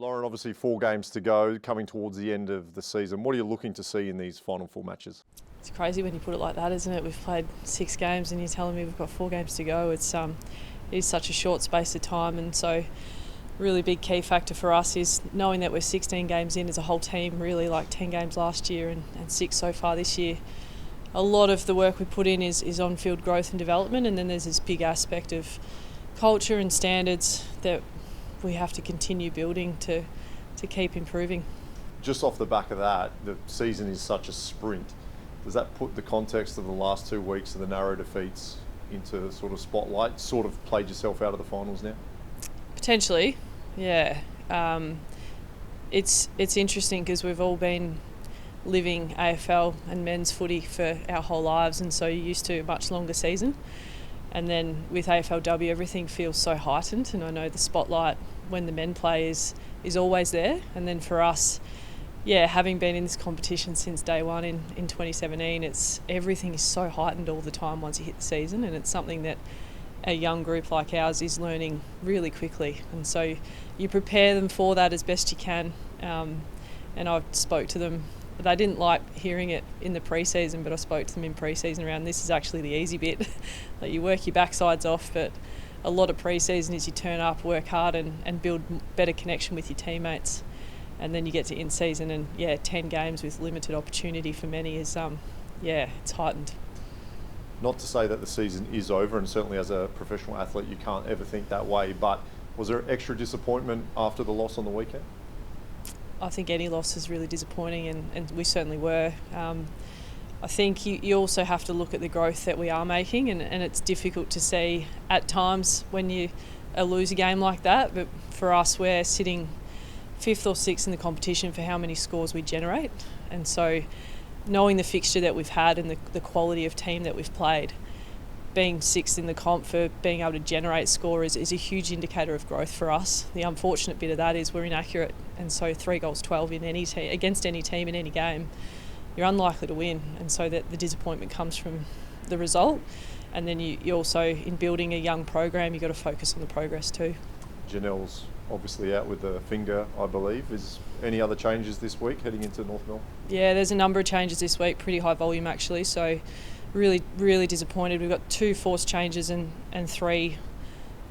Lauren, obviously 4 games to go, coming towards the end of the season. What are you looking to see in these final 4 matches? It's crazy when you put it like that, isn't it? We've played 6 games and you're telling me we've got 4 games to go. It is such a short space of time, and so really big key factor for us is knowing that we're 16 games in as a whole team, really, like 10 games last year and 6 so far this year. A lot of the work we put in is on-field growth and development, and then there's this big aspect of culture and standards that we have to continue building to keep improving. Just off the back of that, the season is such a sprint. Does that put the context of the last 2 weeks of the narrow defeats into sort of spotlight? Sort of played yourself out of the finals now? Potentially, yeah. It's interesting because we've all been living AFL and men's footy for our whole lives, and so you're used to a much longer season. And then with AFLW, everything feels so heightened, and I know the spotlight when the men play is always there. And then for us, having been in this competition since day one in 2017, everything is so heightened all the time once you hit the season, and it's something that a young group like ours is learning really quickly. And so you prepare them for that as best you can. And I spoke to them. They didn't like hearing it in the pre-season, but I spoke to them in pre-season around this is actually the easy bit. Like you work your backsides off, but a lot of pre-season is you turn up, work hard and build better connection with your teammates. And then you get to in-season and 10 games with limited opportunity for many is, it's heightened. Not to say that the season is over, and certainly as a professional athlete you can't ever think that way, but was there extra disappointment after the loss on the weekend? I think any loss is really disappointing, and we certainly were. I think you also have to look at the growth that we are making, and it's difficult to see at times when you lose a game like that. But for us, we're sitting 5th or 6th in the competition for how many scores we generate. And so knowing the fixture that we've had and the quality of team that we've played, being 6th in the comp for being able to generate score is a huge indicator of growth for us. The unfortunate bit of that is we're inaccurate, and so 3 goals 12 in any team, against any team in any game, you're unlikely to win, and so that the disappointment comes from the result. And then you also, in building a young program, you've got to focus on the progress too. Janelle's obviously out with a finger, I believe. Is any other changes this week heading into North Melbourne? Yeah, there's a number of changes this week, pretty high volume actually, so really, really disappointed. We've got 2 forced changes and 3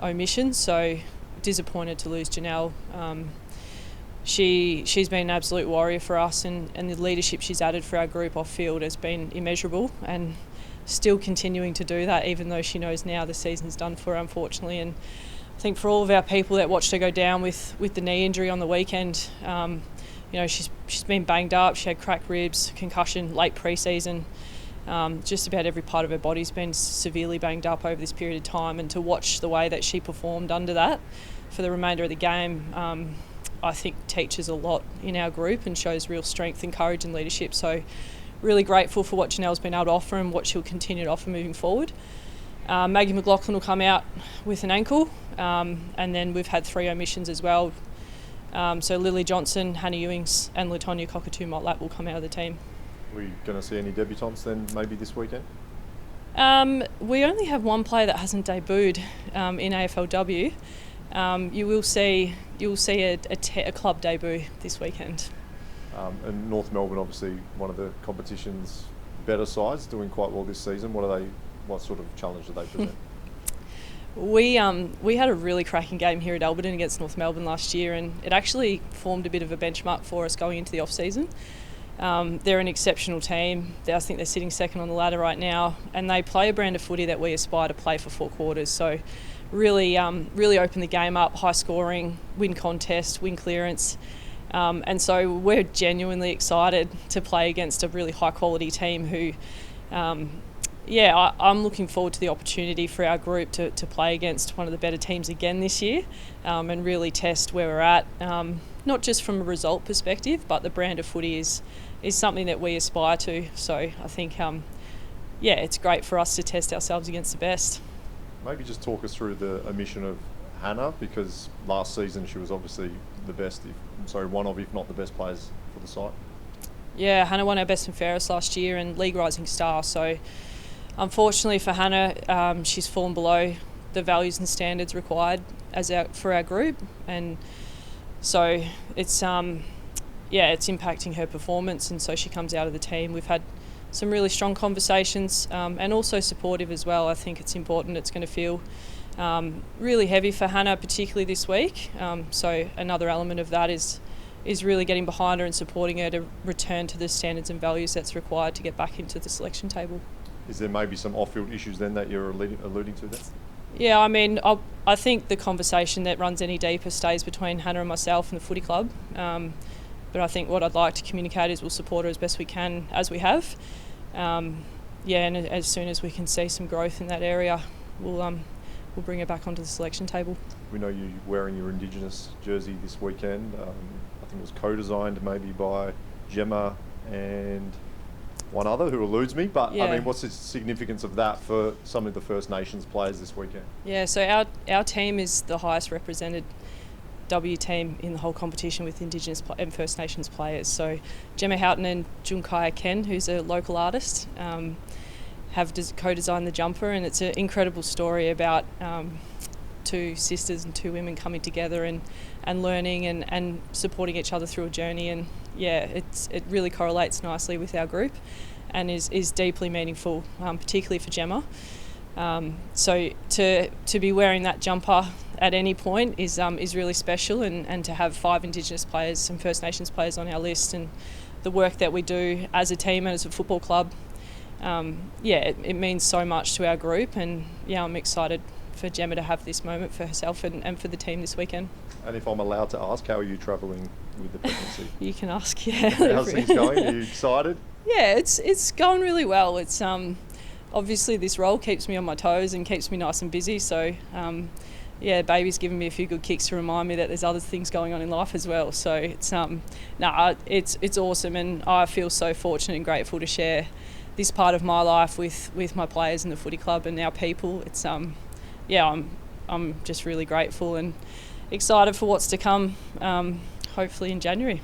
omissions, so disappointed to lose Janelle. She's been an absolute warrior for us, and the leadership she's added for our group off field has been immeasurable, and still continuing to do that even though she knows now the season's done for her, unfortunately. And I think for all of our people that watched her go down with the knee injury on the weekend, she's been banged up. She had cracked ribs, concussion, late pre-season. Just about every part of her body's been severely banged up over this period of time, and to watch the way that she performed under that for the remainder of the game, I think teaches a lot in our group and shows real strength and courage and leadership. So really grateful for what Janelle's been able to offer and what she'll continue to offer moving forward. Maggie McLaughlin will come out with an ankle, and then we've had 3 omissions as well. So Lily Johnson, Hannah Ewings and Latonia Cockatoo-Motlap will come out of the team. Are we going to see any debutants then maybe this weekend? We only have 1 player that hasn't debuted in AFLW. You'll see a club debut this weekend. And North Melbourne, obviously one of the competition's better sides, doing quite well this season. What sort of challenge do they present? We had a really cracking game here at Alberton against North Melbourne last year, and it actually formed a bit of a benchmark for us going into the off-season. They're an exceptional team. I think they're sitting 2nd on the ladder right now, and they play a brand of footy that we aspire to play for 4 quarters. So really open the game up, high scoring, win contest, win clearance. And so we're genuinely excited to play against a really high quality team who, I'm looking forward to the opportunity for our group to play against one of the better teams again this year, and really test where we're at, not just from a result perspective, but the brand of footy is something that we aspire to. So I think, it's great for us to test ourselves against the best. Maybe just talk us through the omission of Hannah, because last season she was obviously one of, if not the best players for the side. Yeah, Hannah won our best and fairest last year and League Rising Star. So unfortunately for Hannah, she's fallen below the values and standards required for our group, and So it's it's impacting her performance, and so she comes out of the team. We've had some really strong conversations and also supportive as well. I think it's important. It's going to feel really heavy for Hannah, particularly this week. So another element of that is really getting behind her and supporting her to return to the standards and values that's required to get back into the selection table. Is there maybe some off-field issues then that you're alluding to there? Yeah, I mean, I think the conversation that runs any deeper stays between Hannah and myself and the footy club. But I think what I'd like to communicate is we'll support her as best we can, as we have. And as soon as we can see some growth in that area, we'll bring her back onto the selection table. We know you're wearing your Indigenous jersey this weekend. I think it was co-designed maybe by Gemma and one other who eludes me, but Yeah. I mean, what's the significance of that for some of the First Nations players this weekend? Yeah, so our team is the highest represented W team in the whole competition with Indigenous and First Nations players. So Gemma Houghton and Junkaya Ken, who's a local artist, have co-designed the jumper, and it's an incredible story about two sisters and two women coming together and learning and supporting each other through a journey. And it really correlates nicely with our group and is deeply meaningful, particularly for Gemma. So to be wearing that jumper at any point is really special, and to have 5 Indigenous players and First Nations players on our list, and the work that we do as a team and as a football club, it means so much to our group. And I'm excited for Gemma to have this moment for herself and for the team this weekend. And if I'm allowed to ask, how are you travelling with the pregnancy? You can ask, How's things going? Are you excited? Yeah, it's going really well. It's obviously this role keeps me on my toes and keeps me nice and busy. So baby's given me a few good kicks to remind me that there's other things going on in life as well. So it's it's awesome, and I feel so fortunate and grateful to share this part of my life with my players in the footy club and our people. It's I'm just really grateful and excited for what's to come, hopefully in January.